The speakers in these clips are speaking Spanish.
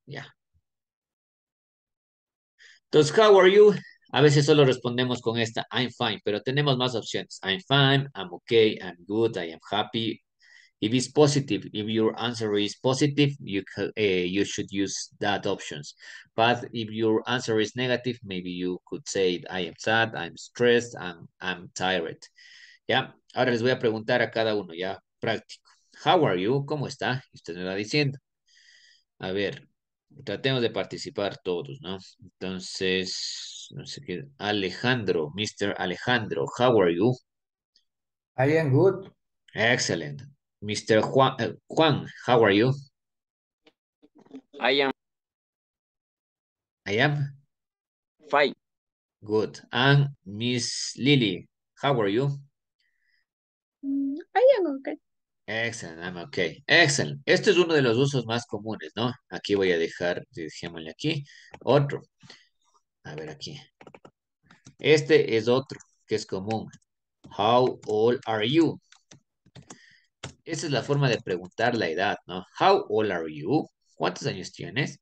Ya. Entonces, how are you? A veces solo respondemos con esta, I'm fine, pero tenemos más opciones. I'm fine, I'm okay, I'm good, I am happy. If it's positive, if your answer is positive, you should use that options. But if your answer is negative, maybe you could say, I am sad, I'm stressed, I'm tired. ¿Ya? Ahora les voy a preguntar a cada uno, ya, práctico. How are you? ¿Cómo está? Y usted me va diciendo. A ver, tratemos de participar todos, ¿no? Entonces, no sé qué. Alejandro, Mr. Alejandro, how are you? I am good. Excellent. Mr. Juan, how are you? I am I am fine. good. And Miss Lily, how are you? I am okay. Excellent, I'm okay. Excellent. Este es uno de los usos más comunes, ¿no? Aquí voy a dejar, dejémosle aquí, otro. A ver aquí. Este es otro que es común. How old are you? Esa es la forma de preguntar la edad, ¿no? How old are you? ¿Cuántos años tienes?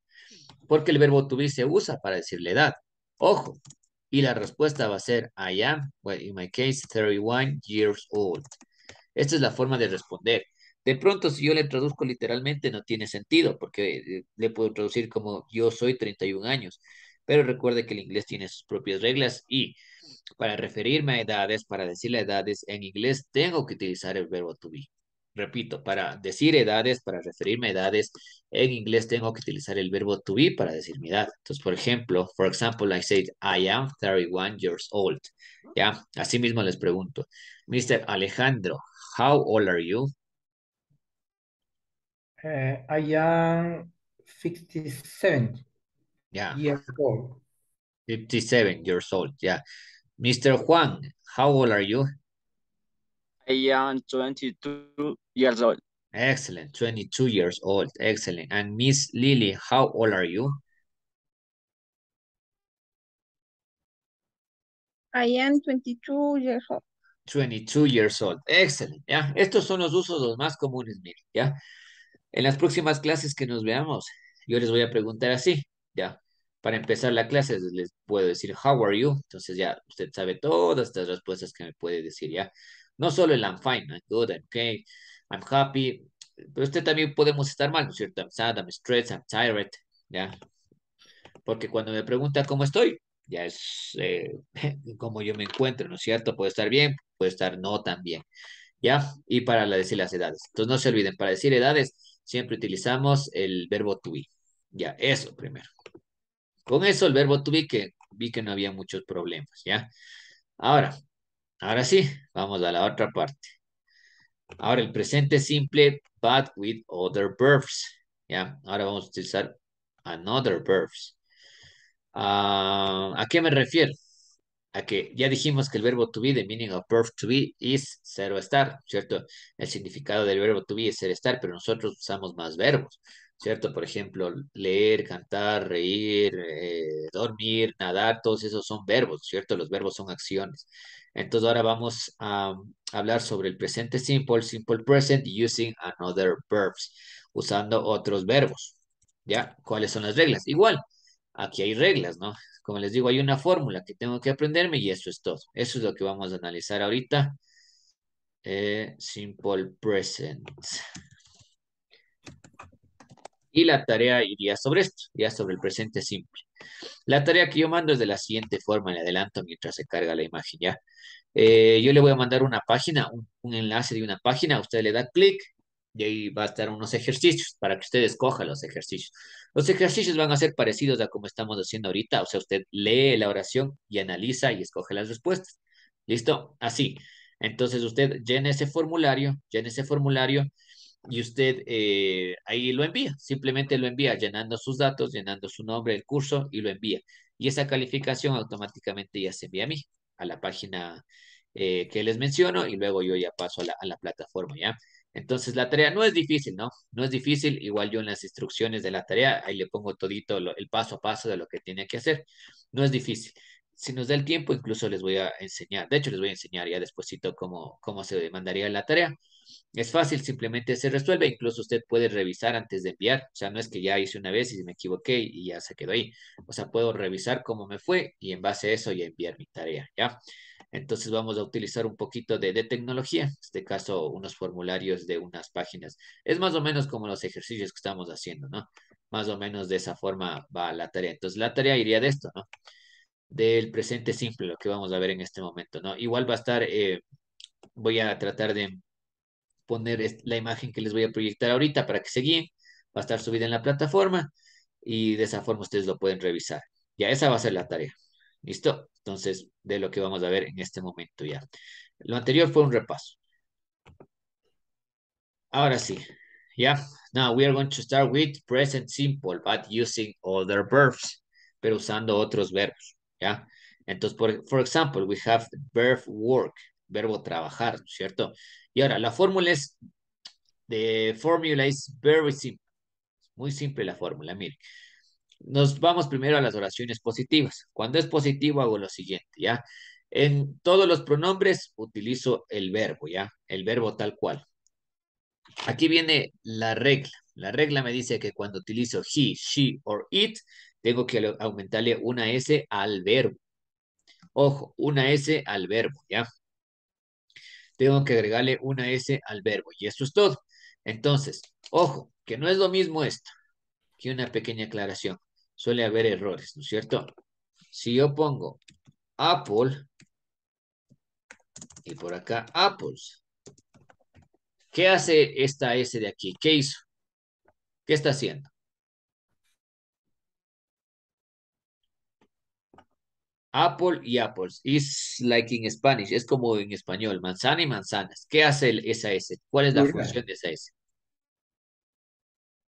Porque el verbo to be se usa para decir la edad. Ojo. Y la respuesta va a ser I am, well, in my case, 31 years old. Esta es la forma de responder. De pronto, si yo le traduzco literalmente, no tiene sentido, porque le puedo traducir como yo soy 31 años. Pero recuerde que el inglés tiene sus propias reglas y para referirme a edades, para decir las edades en inglés, tengo que utilizar el verbo to be. Repito, para decir edades, para referirme a edades, en inglés tengo que utilizar el verbo to be para decir mi edad. Entonces, por ejemplo, for example, I said, I am 31 years old. ¿Ya? Así mismo les pregunto, Mr. Alejandro, how old are you? I am 67 Ya, years old. 57 years old. Ya. Mr. Juan, how old are you? I am 22 years old. Excellent, 22 years old. Excellent. And Miss Lily, how old are you? I am 22 years old. 22 years old. Excellent, ¿ya? Estos son los usos los más comunes, miren, ¿ya? En las próximas clases que nos veamos, yo les voy a preguntar así, ¿ya? Para empezar la clase les puedo decir, how are you? Entonces ya usted sabe todas estas respuestas que me puede decir, ¿ya? No solo el I'm fine, I'm good, I'm okay, I'm happy, pero usted también podemos estar mal, ¿no es cierto? I'm sad, I'm stressed, I'm tired, ¿ya? Porque cuando me pregunta cómo estoy, ya es cómo yo me encuentro, ¿no es cierto? Puede estar bien, puede estar no tan bien, ¿ya? Y para decir las edades. Entonces no se olviden, para decir edades siempre utilizamos el verbo to be. Ya, eso primero. Con eso el verbo to be que vi que no había muchos problemas, ¿ya? Ahora, ahora sí, vamos a la otra parte. Ahora el presente simple, but with other verbs, ¿ya? Ahora vamos a utilizar another verbs. ¿A qué me refiero? A que ya dijimos que el verbo to be, the meaning of verb to be, is ser o estar, ¿cierto? El significado del verbo to be es ser estar, pero nosotros usamos más verbos, ¿cierto? Por ejemplo, leer, cantar, reír, dormir, nadar, todos esos son verbos, ¿cierto? Los verbos son acciones. Entonces ahora vamos a hablar sobre el presente simple, simple present, using another verbs, usando otros verbos, ¿ya? ¿Cuáles son las reglas? Igual, aquí hay reglas, ¿no? Como les digo, hay una fórmula que tengo que aprenderme y eso es todo. Eso es lo que vamos a analizar ahorita. Simple present. Y la tarea iría sobre esto, ya sobre el presente simple. La tarea que yo mando es de la siguiente forma, le adelanto mientras se carga la imagen ya. Yo le voy a mandar una página, un enlace de una página, usted le da clic y ahí va a estar unos ejercicios para que usted escoja los ejercicios. Los ejercicios van a ser parecidos a como estamos haciendo ahorita, o sea, usted lee la oración y analiza y escoge las respuestas. ¿Listo? Así. Entonces usted llena ese formulario y usted ahí lo envía, simplemente lo envía llenando sus datos, llenando su nombre, el curso y lo envía. Y esa calificación automáticamente ya se envía a mí, a la página que les menciono y luego yo ya paso a la plataforma, ¿ya? Entonces la tarea no es difícil, ¿no? No es difícil, igual yo en las instrucciones de la tarea, ahí le pongo todito el paso a paso de lo que tiene que hacer. No es difícil. Si nos da el tiempo, incluso les voy a enseñar, de hecho les voy a enseñar ya despuesito cómo se mandaría la tarea Es fácil, simplemente se resuelve. Incluso usted puede revisar antes de enviar. O sea, no es que ya hice una vez y me equivoqué y ya se quedó ahí. O sea, puedo revisar cómo me fue y en base a eso ya enviar mi tarea, ¿ya? Entonces vamos a utilizar un poquito de tecnología, en este caso unos formularios de unas páginas. Es más o menos como los ejercicios que estamos haciendo, ¿no? Más o menos de esa forma va la tarea. Entonces la tarea iría de esto, ¿no? Del presente simple, lo que vamos a ver en este momento, ¿no? Igual va a estar, voy a tratar de poner la imagen que les voy a proyectar ahorita para que se guíen. Va a estar subida en la plataforma y de esa forma ustedes lo pueden revisar. Ya esa va a ser la tarea. ¿Listo? Entonces, de lo que vamos a ver en este momento ya. Lo anterior fue un repaso. Ahora sí, ¿ya? Now we are going to start with present simple, but using other verbs, pero usando otros verbos, ¿ya? Entonces, for example, we have the verb work, verbo trabajar, ¿cierto? Y ahora, la fórmula es, the formula is very simple, muy simple la fórmula, mire. Nos vamos primero a las oraciones positivas. Cuando es positivo hago lo siguiente, ¿ya? En todos los pronombres utilizo el verbo, ¿ya? El verbo tal cual. Aquí viene la regla. La regla me dice que cuando utilizo he, she or it, tengo que aumentarle una S al verbo. Ojo, una S al verbo, ¿ya? Tengo que agregarle una S al verbo y eso es todo. Entonces, ojo, que no es lo mismo esto. Aquí una pequeña aclaración. Suele haber errores, ¿no es cierto? Si yo pongo Apple y por acá apples, ¿qué hace esta S de aquí? ¿Qué hizo? ¿Qué está haciendo? Apple y apples. Is like in Spanish. Es como en español. Manzana y manzanas. ¿Qué hace esa S? ¿Cuál es la función Plural. de esa S?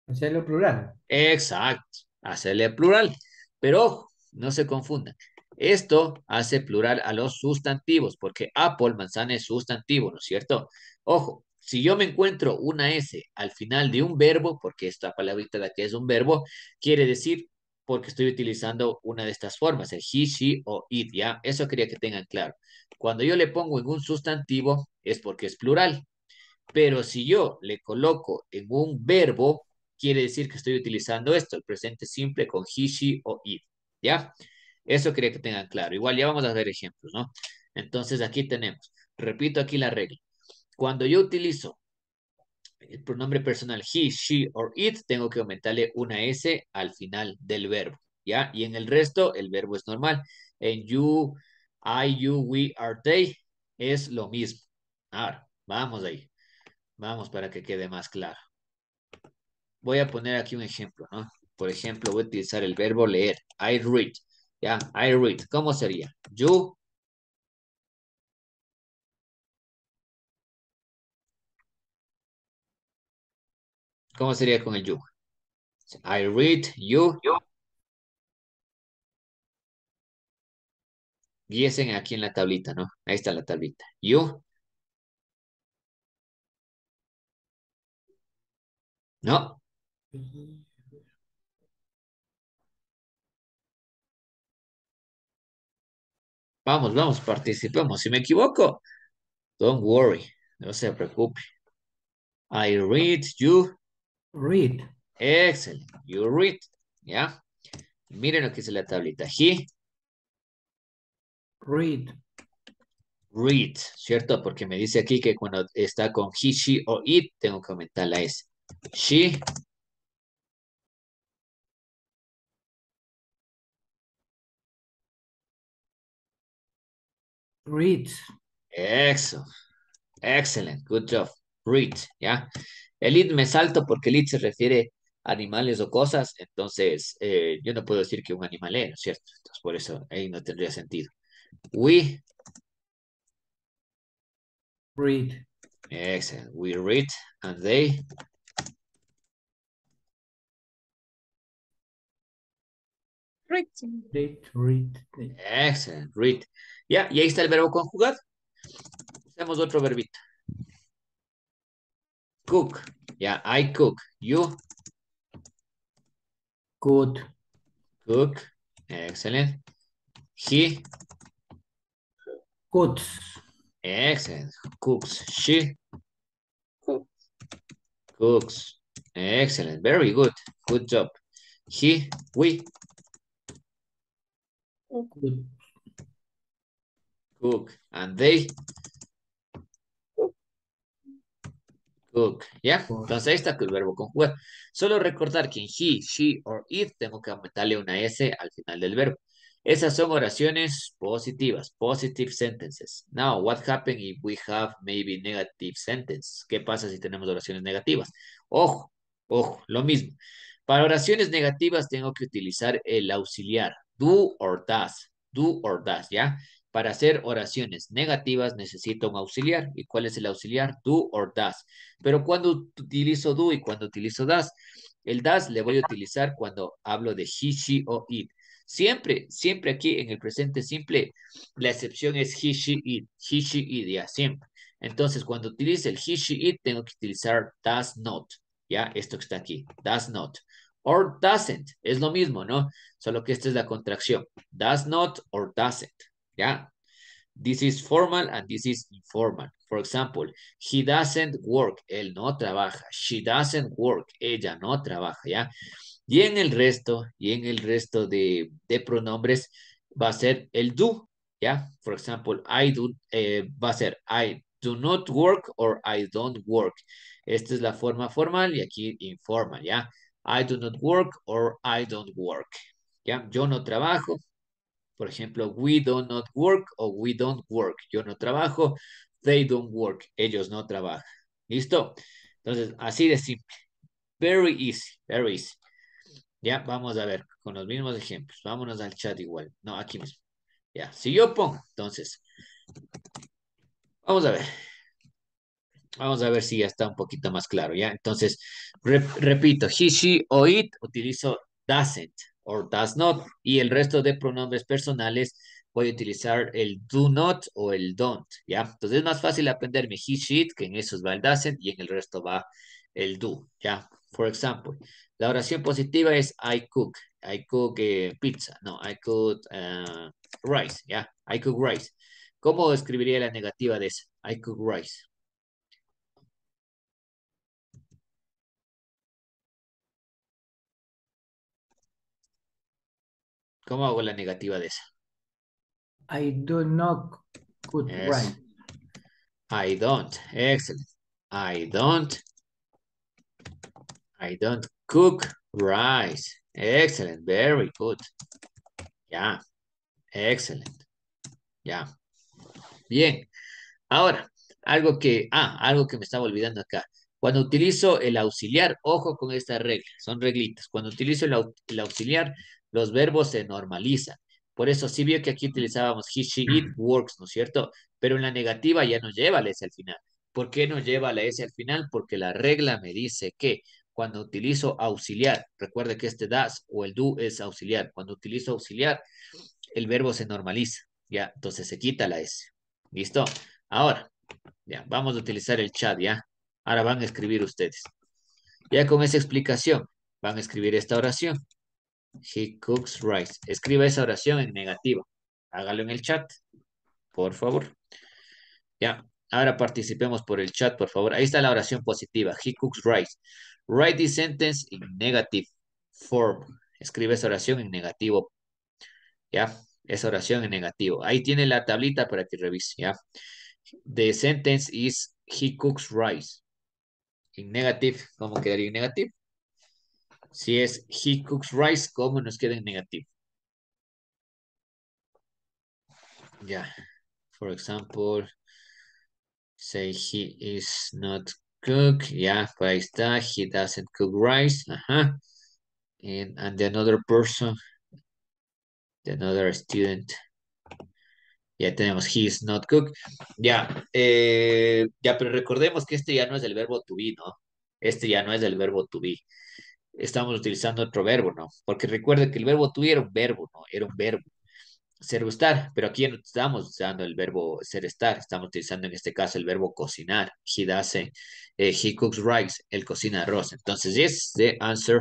Hacerlo plural. Exacto. Hacerle plural. Pero ojo, no se confundan. Esto hace plural a los sustantivos, porque apple, manzana es sustantivo, ¿no es cierto? Ojo, si yo me encuentro una S al final de un verbo, porque esta palabrita de aquí es un verbo, quiere decir porque estoy utilizando una de estas formas, el he, she o it, ¿ya? Eso quería que tengan claro. Cuando yo le pongo en un sustantivo es porque es plural, pero si yo le coloco en un verbo, quiere decir que estoy utilizando esto, el presente simple con he, she o it, ¿ya? Eso quería que tengan claro. Igual ya vamos a ver ejemplos, ¿no? Entonces aquí tenemos, repito aquí la regla. Cuando yo utilizo el pronombre personal he, she or it, tengo que aumentarle una S al final del verbo, ¿ya? Y en el resto, el verbo es normal. En you, I, you, we, are they, es lo mismo. Ahora, vamos ahí. Vamos para que quede más claro. Voy a poner aquí un ejemplo, ¿no? Por ejemplo, voy a utilizar el verbo leer. I read. ¿Ya? I read. ¿Cómo sería? You. ¿Cómo sería con el you? I read. You. Guíesen aquí en la tablita, ¿no? Ahí está la tablita. You. No. Vamos, vamos, participemos. Si me equivoco, don't worry. No se preocupe. I read. You. Read. Excellent. You read. ¿Ya? Miren lo que dice la tablita. He. Read. Read, ¿cierto? Porque me dice aquí que cuando está con he, she o it, tengo que aumentar la S. She, Reads. excellent, excellent, good job. Read, ¿ya? El it me salto porque el it se refiere a animales o cosas, entonces yo no puedo decir que un animal es, ¿no es cierto? Entonces por eso ahí no tendría sentido. We, Read. excellent, we read, and they, Written. Read. Read. excellent, read. Ya, y ahí está el verbo conjugar. Hacemos otro verbito. Cook, ya, I cook, you Good. cook, excellent. He, Goods. excellent, cooks. She, cooks. Excellent. Very good. Good job. He, we Could. cook. And they cook. ¿Ya? Entonces ahí está el verbo conjugar. Solo recordar que en he, she or it tengo que aumentarle una S al final del verbo. Esas son oraciones positivas, positive sentences. Now, what happens if we have maybe negative sentences? ¿Qué pasa si tenemos oraciones negativas? Ojo, ojo, lo mismo. Para oraciones negativas tengo que utilizar el auxiliar, do or does, ¿ya? Para hacer oraciones negativas necesito un auxiliar. ¿Y cuál es el auxiliar? Do or does. Pero cuando utilizo do y cuando utilizo does, el does le voy a utilizar cuando hablo de he, she o it. Siempre, siempre aquí en el presente simple, la excepción es he, she, it, ya, siempre. Entonces, cuando utilice el he, she, it, tengo que utilizar does not, ya, esto que está aquí, does not. Or doesn't, es lo mismo, ¿no? Solo que esta es la contracción, does not or doesn't, ya. This is formal and this is informal. For example, he doesn't work, él no trabaja. She doesn't work, ella no trabaja, ¿ya? Y en el resto de pronombres va a ser el do, ¿ya? For example, I do, va a ser I do not work or I don't work. Esta es la forma formal y aquí informal, ¿ya? I do not work or I don't work, ¿ya? Yo no trabajo. Por ejemplo, we do not work o we don't work. Yo no trabajo, they don't work. Ellos no trabajan. ¿Listo? Entonces, así de simple. Very easy, very easy. Ya, vamos a ver, con los mismos ejemplos. Vámonos al chat igual. No, aquí mismo. Ya, si yo pongo, entonces, vamos a ver. Vamos a ver si ya está un poquito más claro, ¿ya? Entonces, repito, he, she o it, utilizo doesn't or does not. Y el resto de pronombres personales voy a utilizar el do not o el don't, ¿ya? Entonces es más fácil aprenderme he, she, it, que en esos va el doesn't y en el resto va el do, ¿ya? For example, la oración positiva es I cook. I cook pizza. No, I cook rice, ¿ya? I cook rice. ¿Cómo escribiría la negativa de esa? I cook rice. ¿Cómo hago la negativa de esa? I do not cook Yes. rice. I don't. Excellent. I don't cook rice. Excellent. Very good. Ya. Excellent. Ya. Bien. Ahora, algo que me estaba olvidando acá. Cuando utilizo el auxiliar, ojo con esta regla, son reglitas. Cuando utilizo el auxiliar, los verbos se normalizan. Por eso sí vio que aquí utilizábamos he, she, it, works, ¿no es cierto? Pero en la negativa ya no lleva la S al final. ¿Por qué no lleva la S al final? Porque la regla me dice que cuando utilizo auxiliar, recuerde que este does o el do es auxiliar. Cuando utilizo auxiliar, el verbo se normaliza, ¿ya? Entonces se quita la S. ¿Listo? Ahora, ya, vamos a utilizar el chat, ¿ya? Ahora van a escribir ustedes. Ya con esa explicación, van a escribir esta oración. He cooks rice. Escriba esa oración en negativa. Hágalo en el chat, por favor. Ya, ahora participemos por el chat, por favor. Ahí está la oración positiva. He cooks rice. Write this sentence in negative form. Escribe esa oración en negativo. ¿Ya? Esa oración en negativo. Ahí tiene la tablita para que revise, ¿ya? The sentence is he cooks rice. En negative, ¿cómo quedaría en negative? Si es he cooks rice, ¿cómo nos queda en negativo? Ya. For example, say he is not cook. Ya, por ahí está. He doesn't cook rice. Ajá. And the another person, the another student. Ya tenemos he is not cook. Ya, ya, pero recordemos que este ya no es el verbo to be, ¿no? Este ya no es el verbo to be. Estamos utilizando otro verbo, ¿no? Porque recuerde que el verbo to be era un verbo, ¿no? Era un verbo. Ser o estar, pero aquí no estamos usando el verbo ser estar, estamos utilizando en este caso el verbo cocinar. He does, he cooks rice, él cocina arroz. Entonces, yes, the answer,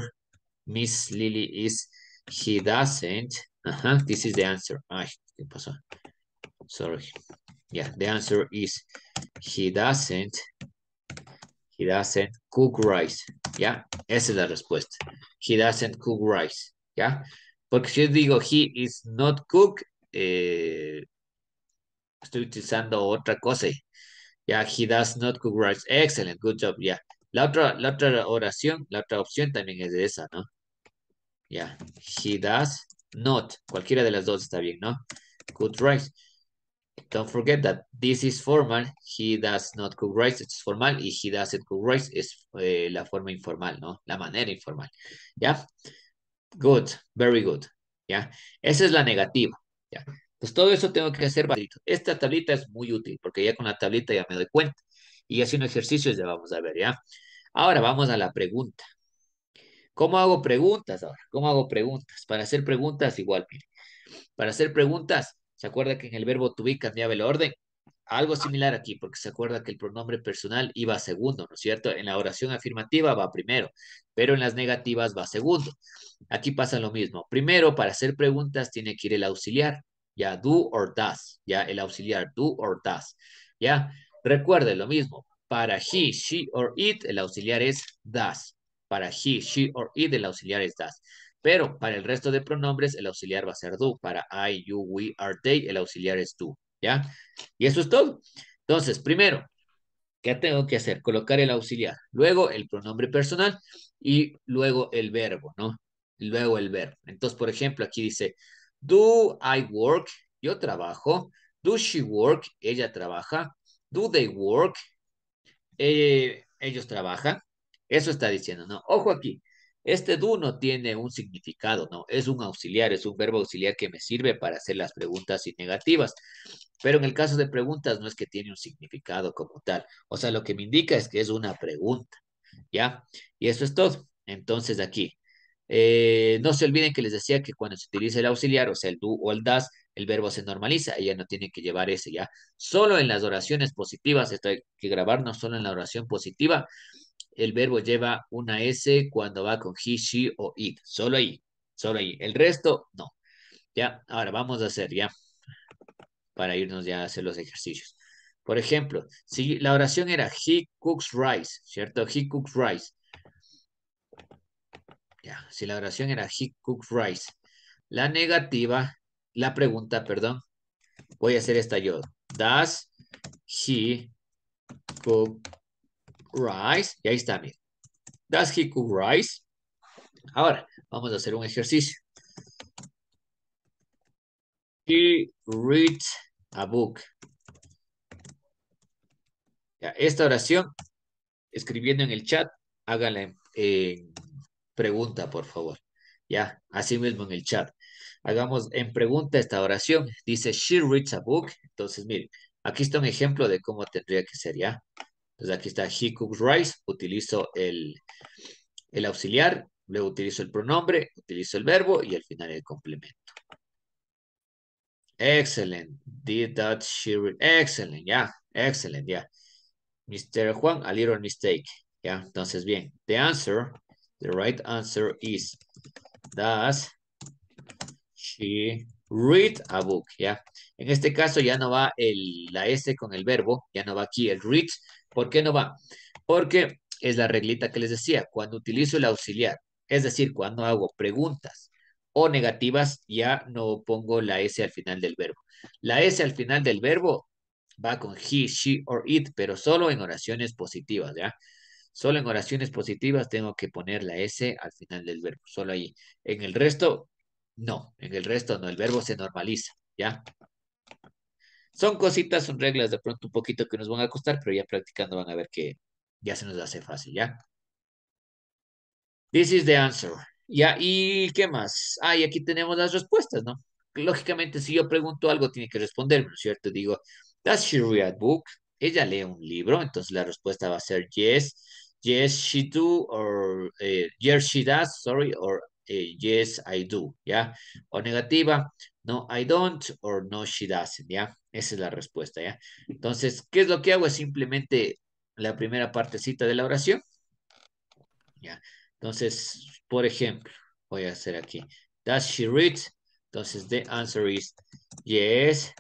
Miss Lily, is he doesn't. This is the answer. Ay, ¿qué pasó? Sorry. Yeah, the answer is he doesn't He doesn't cook rice. ¿Ya? Esa es la respuesta. He doesn't cook rice. ¿Ya? Porque si yo digo he is not cook, estoy utilizando otra cosa. Ya, he does not cook rice. Excellent, good job. Ya. La otra oración, la otra opción también es de esa, ¿no? Ya. He does not. Cualquiera de las dos está bien, ¿no? Cook rice. Don't forget that this is formal. He does not cook rice. Es formal. Y he doesn't cook rice es la forma informal, ¿no? La manera informal. ¿Ya? Good. Very good. ¿Ya? Esa es la negativa. ¿Ya? Pues todo eso tengo que hacer bajito. Esta tablita es muy útil porque ya con la tablita ya me doy cuenta. Y haciendo ejercicios ya vamos a ver, ¿ya? Ahora vamos a la pregunta. ¿Cómo hago preguntas ahora? ¿Cómo hago preguntas? Para hacer preguntas igual, mire. Para hacer preguntas, ¿se acuerda que en el verbo to be cambiaba el orden? Algo similar aquí, porque se acuerda que el pronombre personal iba segundo, ¿no es cierto? En la oración afirmativa va primero, pero en las negativas va segundo. Aquí pasa lo mismo. Primero, para hacer preguntas, tiene que ir el auxiliar, ya, do or does, ya, el auxiliar, do or does, ya. Recuerde lo mismo. Para he, she or it, el auxiliar es does. Para he, she or it, el auxiliar es does. Pero para el resto de pronombres, el auxiliar va a ser do. Para I, you, we, are, they, el auxiliar es do. ¿Ya? Y eso es todo. Entonces, primero, ¿qué tengo que hacer? Colocar el auxiliar, luego el pronombre personal y luego el verbo, ¿no? Luego el verbo. Entonces, por ejemplo, aquí dice, do I work? Yo trabajo. Do she work? Ella trabaja. Do they work? Ellos trabajan. Eso está diciendo, ¿no? Ojo aquí. Este do no tiene un significado, ¿no? Es un auxiliar, es un verbo auxiliar que me sirve para hacer las preguntas negativas. Pero en el caso de preguntas no es que tiene un significado como tal. O sea, lo que me indica es que es una pregunta, ¿ya? Y eso es todo. Entonces aquí, no se olviden que les decía que cuando se utiliza el auxiliar, o sea, el do o el das, el verbo se normaliza, ella no tiene que llevar ese, ¿ya? Solo en las oraciones positivas, esto hay que grabarnos, solo en la oración positiva, el verbo lleva una S cuando va con he, she o it. Solo ahí, solo ahí. El resto, no. Ya, ahora vamos a hacer, ya, para irnos ya a hacer los ejercicios. Por ejemplo, si la oración era he cooks rice, ¿cierto? He cooks rice. Ya, si la oración era he cooks rice. La negativa, la pregunta, perdón, voy a hacer esta yo. Does he cook rice? Y ahí está, mira. Does he cook rice? Ahora, vamos a hacer un ejercicio. He reads a book. Ya, esta oración, escribiendo en el chat, hágala en pregunta, por favor. Ya, así mismo en el chat. Hagamos en pregunta esta oración. Dice, she reads a book. Entonces, miren, aquí está un ejemplo de cómo tendría que ser, ¿ya? Entonces, aquí está, he cooks rice. Utilizo el auxiliar, luego utilizo el pronombre, utilizo el verbo y al final el complemento. Excellent. Did that she read? Excellent, ya. Excellent, ya. Mr. Juan, a little mistake. Ya, entonces bien. The right answer is, does she read a book? Ya. En este caso ya no va la S con el verbo, ya no va aquí el read. ¿Por qué no va? Porque es la reglita que les decía, cuando utilizo el auxiliar, es decir, cuando hago preguntas o negativas, ya no pongo la S al final del verbo. La S al final del verbo va con he, she or it, pero solo en oraciones positivas, ¿ya? Solo en oraciones positivas tengo que poner la S al final del verbo, solo ahí. En el resto, no. En el resto no, el verbo se normaliza, ¿ya? Son cositas, son reglas de pronto un poquito que nos van a costar, pero ya practicando van a ver que ya se nos hace fácil, ¿ya? This is the answer. Ya, ¿y qué más? Ah, y aquí tenemos las respuestas, ¿no? Lógicamente, si yo pregunto algo, tiene que responderme, ¿no es cierto? Digo, does she read a book? Ella lee un libro, entonces la respuesta va a ser yes, yes, she do, or yes, she does, sorry, or yes, I do, ¿ya? O negativa, no, I don't, or no, she doesn't, ¿ya? Esa es la respuesta, ¿ya? Entonces, ¿qué es lo que hago? Es simplemente la primera partecita de la oración, ¿ya? Entonces, por ejemplo, voy a hacer aquí. Does she read? Entonces, the answer is yes.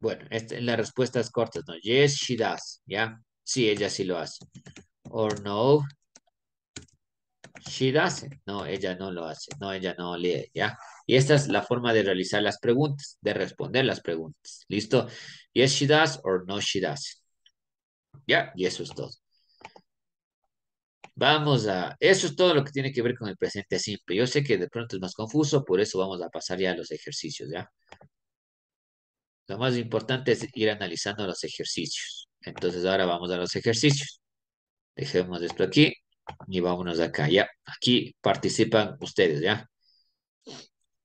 Bueno, las respuestas cortas, ¿no? Yes, she does, ¿ya? Sí, ella sí lo hace. Or no, she doesn't. No, ella no lo hace. No, ella no lee, ¿ya? Y esta es la forma de realizar las preguntas, de responder las preguntas. ¿Listo? Yes, she does or no, she doesn't. ¿Ya? Y eso es todo. Vamos a... Eso es todo lo que tiene que ver con el presente simple. Yo sé que de pronto es más confuso, por eso vamos a pasar ya a los ejercicios, ¿ya? Lo más importante es ir analizando los ejercicios. Entonces ahora vamos a los ejercicios. Dejemos esto aquí y vámonos acá, ¿ya? Aquí participan ustedes, ¿ya?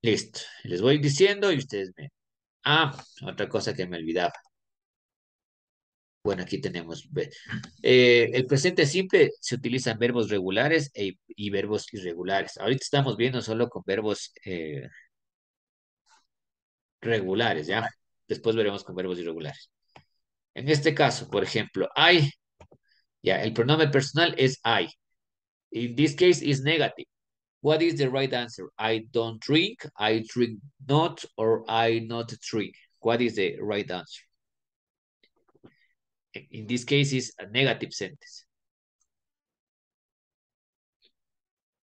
Listo. Les voy diciendo y ustedes me... Ah, otra cosa que me olvidaba. Bueno, aquí tenemos... el presente simple se utilizan verbos regulares y verbos irregulares. Ahorita estamos viendo solo con verbos regulares, ¿ya? Después veremos con verbos irregulares. En este caso, por ejemplo, I, ya, el pronombre personal es I. In this case, is negative. What is the right answer? I don't drink, I drink not, or I not drink. What is the right answer? In this case, is a negative sentence.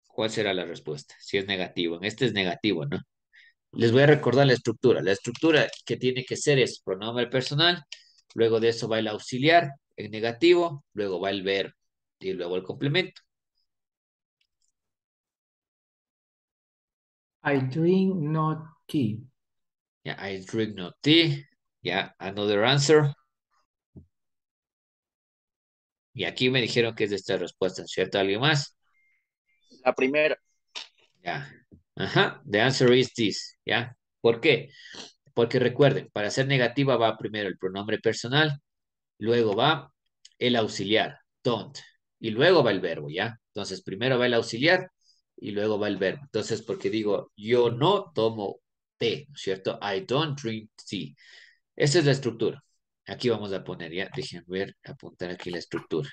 ¿Cuál será la respuesta? Si es negativo. En este es negativo, ¿no? Les voy a recordar la estructura. La estructura que tiene que ser es pronombre personal, luego de eso va el auxiliar en negativo, luego va el verbo y luego el complemento. I drink not tea. Yeah, I drink no tea. Yeah, another answer. Y aquí me dijeron que es de esta respuesta, ¿cierto? ¿Alguien más? La primera. Ya. Ajá, the answer is this, ¿ya? ¿Por qué? Porque recuerden, para ser negativa va primero el pronombre personal, luego va el auxiliar, don't, y luego va el verbo, ¿ya? Entonces, primero va el auxiliar y luego va el verbo. Entonces, porque digo, yo no tomo té, ¿no es cierto? I don't drink tea. Esa es la estructura. Aquí vamos a poner, ya, déjenme ver, apuntar aquí la estructura.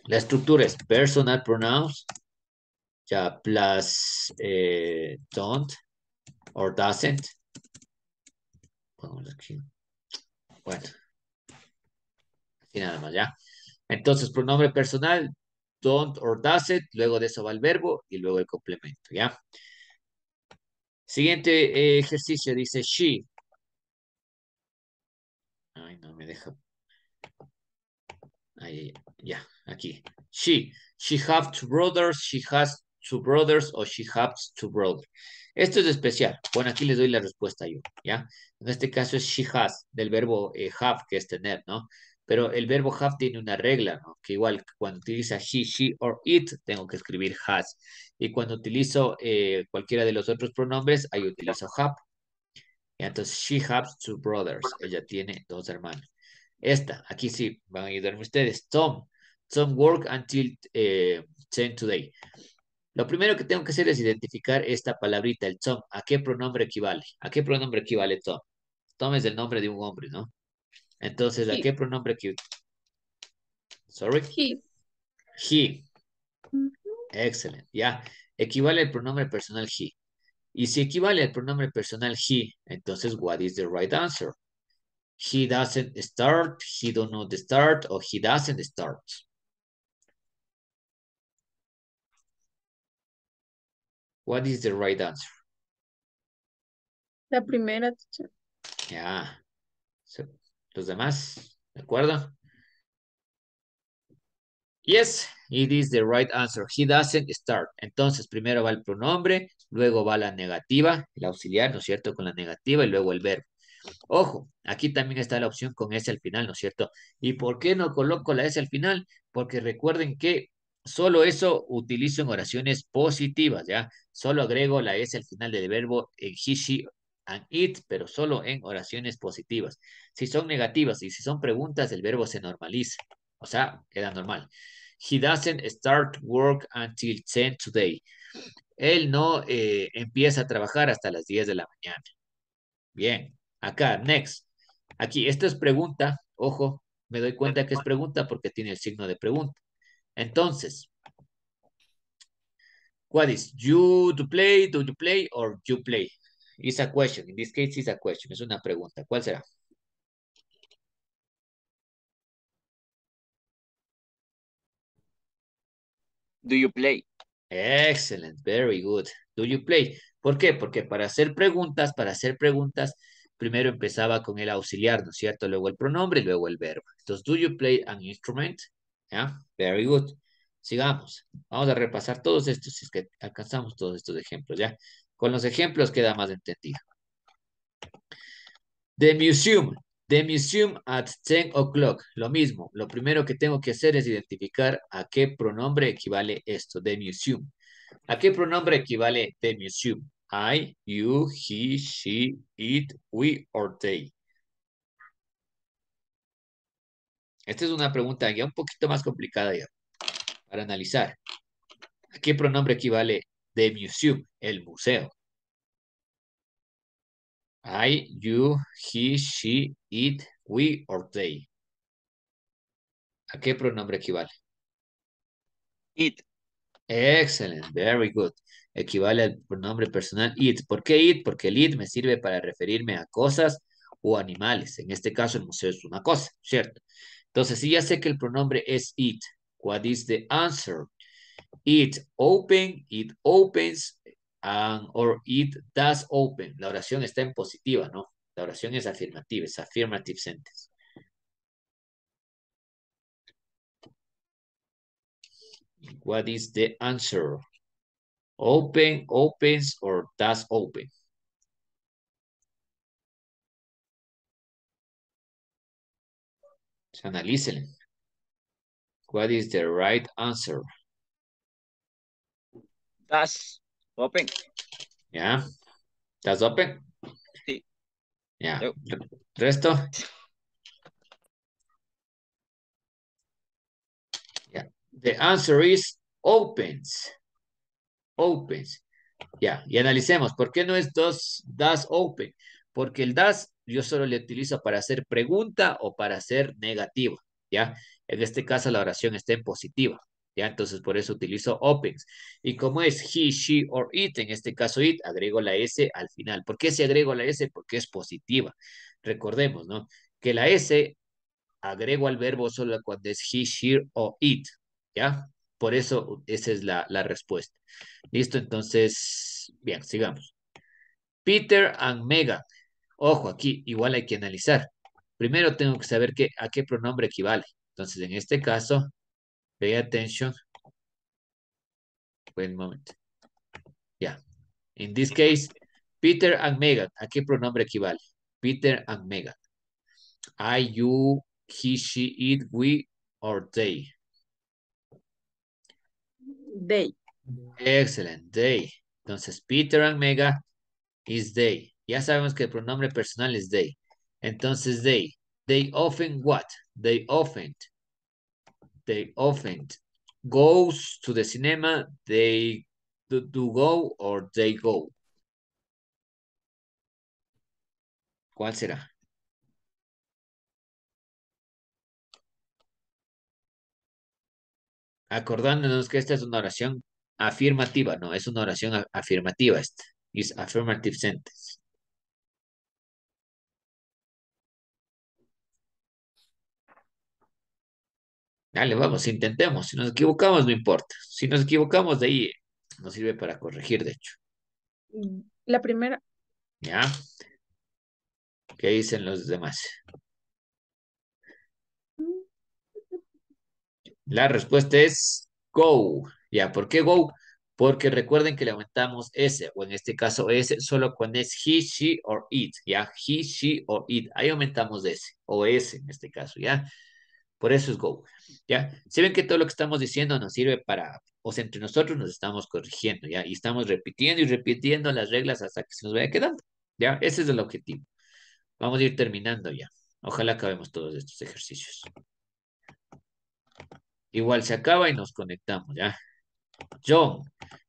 La estructura es personal pronouns, ya, plus don't or doesn't. Vamos aquí. Bueno, así nada más, ya. Entonces, pronombre personal, don't or doesn't, luego de eso va el verbo y luego el complemento, ¿ya? Siguiente ejercicio dice she. Ay, no me deja. Ahí, ya, aquí. She have two brothers, she has two brothers o she has two brothers. Esto es especial. Bueno, aquí les doy la respuesta yo, ¿ya? En este caso es she has, del verbo have, que es tener, ¿no? Pero el verbo have tiene una regla, ¿no? Que igual cuando utiliza he, she or it, tengo que escribir has. Y cuando utilizo cualquiera de los otros pronombres, ahí utilizo have. Entonces, she has two brothers. Ella tiene dos hermanos. Esta, aquí sí, van a ayudarme ustedes. Tom work until 10 today. Lo primero que tengo que hacer es identificar esta palabrita, el Tom. ¿A qué pronombre equivale? ¿A qué pronombre equivale Tom? Tom es el nombre de un hombre, ¿no? Entonces, ¿a He. qué pronombre equivale? Sorry. He. He. Ujú. Excellent. Ya. Equivale al pronombre personal he. Y si equivale al pronombre personal he, entonces, what is the right answer? He doesn't start, he don't know the start, or he doesn't start. What is the right answer? La primera, teacher. Ya. So, los demás, ¿de acuerdo? Yes, it is the right answer. He doesn't start. Entonces, primero va el pronombre, luego va la negativa, el auxiliar, ¿no es cierto? Con la negativa y luego el verbo. Ojo, aquí también está la opción con S al final, ¿no es cierto? ¿Y por qué no coloco la S al final? Porque recuerden que solo eso utilizo en oraciones positivas, ¿ya? Solo agrego la S al final del verbo en he, she and it, pero solo en oraciones positivas. Si son negativas y si son preguntas, el verbo se normaliza, o sea, queda normal. He doesn't start work until 10 today. Él no empieza a trabajar hasta las 10 de la mañana. Bien, acá, next. Aquí, esto es pregunta. Ojo, me doy cuenta que es pregunta porque tiene el signo de pregunta. Entonces, what is you to play, do you play, or you play? It's a question. In this case, it's a question. Es una pregunta. ¿Cuál será? Do you play? Excellent, very good. Do you play? ¿Por qué? Porque para hacer preguntas, primero empezaba con el auxiliar, ¿no es cierto? Luego el pronombre y luego el verbo. Entonces, do you play an instrument? ¿Ya? Very good. Sigamos. Vamos a repasar todos estos, si es que alcanzamos todos estos ejemplos, ¿ya? Con los ejemplos queda más entendido. The museum. The museum at 10 o'clock. Lo mismo. Lo primero que tengo que hacer es identificar a qué pronombre equivale esto. The museum. ¿A qué pronombre equivale the museum? I, you, he, she, it, we, or they. Esta es una pregunta ya un poquito más complicada ya para analizar. ¿A qué pronombre equivale the museum? El museo. I, you, he, she, it, we, or they. ¿A qué pronombre equivale? It. Excellent, very good. Equivale al pronombre personal it. ¿Por qué it? Porque el it me sirve para referirme a cosas o animales. En este caso, el museo es una cosa, ¿cierto? Entonces, si ya sé que el pronombre es it, what is the answer? It open, it opens, or it does open. La oración está en positiva, ¿no? La oración es afirmativa, es affirmative sentence. What is the answer? Open, opens, or does open. Analícenlo. What is the right answer? That's open. ¿Ya? ¿Estás open? Sí. Ya. Yo. ¿Resto? Ya. The answer is opens. Opens. Ya. Y analicemos. ¿Por qué no es does open? Porque el does yo solo le utilizo para hacer pregunta o para hacer negativa. ¿Ya? En este caso la oración está en positiva. ¿Ya? Entonces por eso utilizo opens. Y como es he, she or it, en este caso it, agrego la S al final. ¿Por qué se agrego la S? Porque es positiva. Recordemos, ¿no? Que la S agrego al verbo solo cuando es he, she o it. ¿Ya? Por eso esa es la respuesta. Listo, entonces, bien, sigamos. Peter and Megan. Ojo, aquí igual hay que analizar. Primero tengo que saber a qué pronombre equivale. Entonces, en este caso, pay attention. Wait a moment. Yeah. In this case, Peter and Megan, ¿a qué pronombre equivale? Peter and Megan. I, you, he, she, it, we, or they. They. Excellent, they. Entonces, Peter and Megan is they. Ya sabemos que el pronombre personal es they. Entonces, they. They often what? They often goes to the cinema. They do go or they go. ¿Cuál será? Acordándonos que esta es una oración afirmativa, no, es una oración afirmativa esta. Es affirmative sentence. Dale, vamos, intentemos. Si nos equivocamos, no importa. Si nos equivocamos, de ahí nos sirve para corregir, de hecho. La primera. ¿Ya? ¿Qué dicen los demás? La respuesta es go. ¿Ya? ¿Por qué go? Porque recuerden que le aumentamos S, o en este caso S, solo cuando es he, she, or it, ¿ya? He, she, or it. Ahí aumentamos S, o S en este caso, ¿ya? Por eso es go, ¿ya? Si ven que todo lo que estamos diciendo nos sirve para, o sea, entre nosotros nos estamos corrigiendo, ¿ya? Y estamos repitiendo y repitiendo las reglas hasta que se nos vaya quedando, ¿ya? Ese es el objetivo. Vamos a ir terminando ya. Ojalá acabemos todos estos ejercicios. Igual se acaba y nos conectamos, ¿ya? John,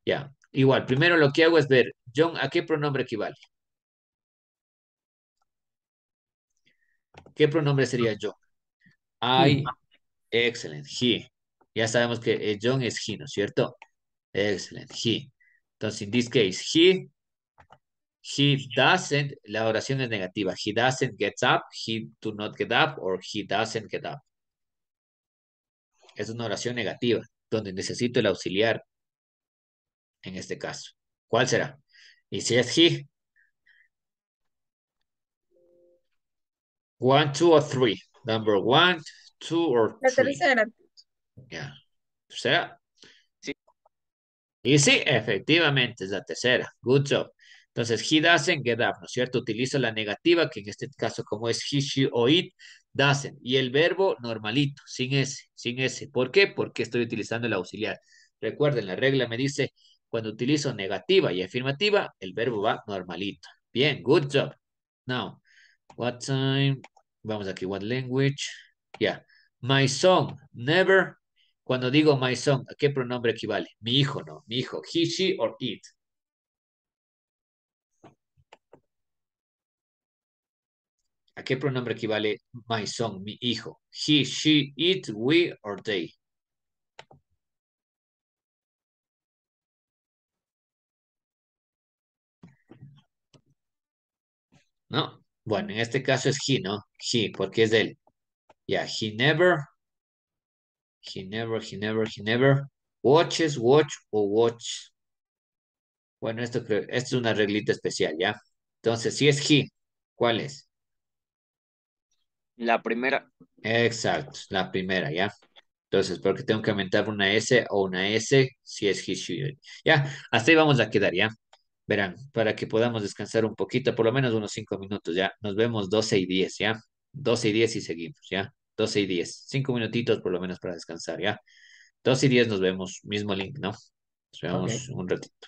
ya. Igual, primero lo que hago es ver, John, ¿a qué pronombre equivale? ¿Qué pronombre sería John? He. I, excellent, he. Ya sabemos que John es he, ¿no es cierto? Excellent, he. Entonces, in this case, he doesn't, la oración es negativa. He doesn't get up, he do not get up, or he doesn't get up. Es una oración negativa. donde necesito el auxiliar en este caso. ¿Cuál será? Y si es he, one, two, or three. Number one, two, or La three. tercera. Ya. ¿Será? Sí. Y sí, efectivamente, es la tercera. Good job. Entonces, he doesn't get up, ¿no es cierto? Utilizo la negativa, que en este caso, como es he, she o it, doesn't. Y el verbo normalito, sin S, sin S. ¿Por qué? Porque estoy utilizando el auxiliar. Recuerden, la regla me dice, cuando utilizo negativa y afirmativa, el verbo va normalito. Bien, good job. Now, what time? Vamos aquí, what language? Yeah. My son, never. Cuando digo my son, ¿a qué pronombre equivale? Mi hijo, no. Mi hijo, he, she, or it. ¿A qué pronombre equivale my son, mi hijo? He, she, it, we, or they. ¿No? Bueno, en este caso es he, ¿no? He, porque es de él. Ya, he never watches, watch o watch. Bueno, esto es una reglita especial, ¿ya? Entonces, si es he, ¿cuál es? La primera. Exacto, la primera, ¿ya? Entonces, porque tengo que aumentar una S o una S si es he, she. Ya, hasta ahí vamos a quedar, ¿ya? Verán, para que podamos descansar un poquito, por lo menos unos 5 minutos, ¿ya? Nos vemos 12:10, ¿ya? 12:10 y seguimos, ¿ya? 12:10. 5 minutitos por lo menos para descansar, ¿ya? 12:10 nos vemos, mismo link, ¿no? Nos Ok. vemos un ratito.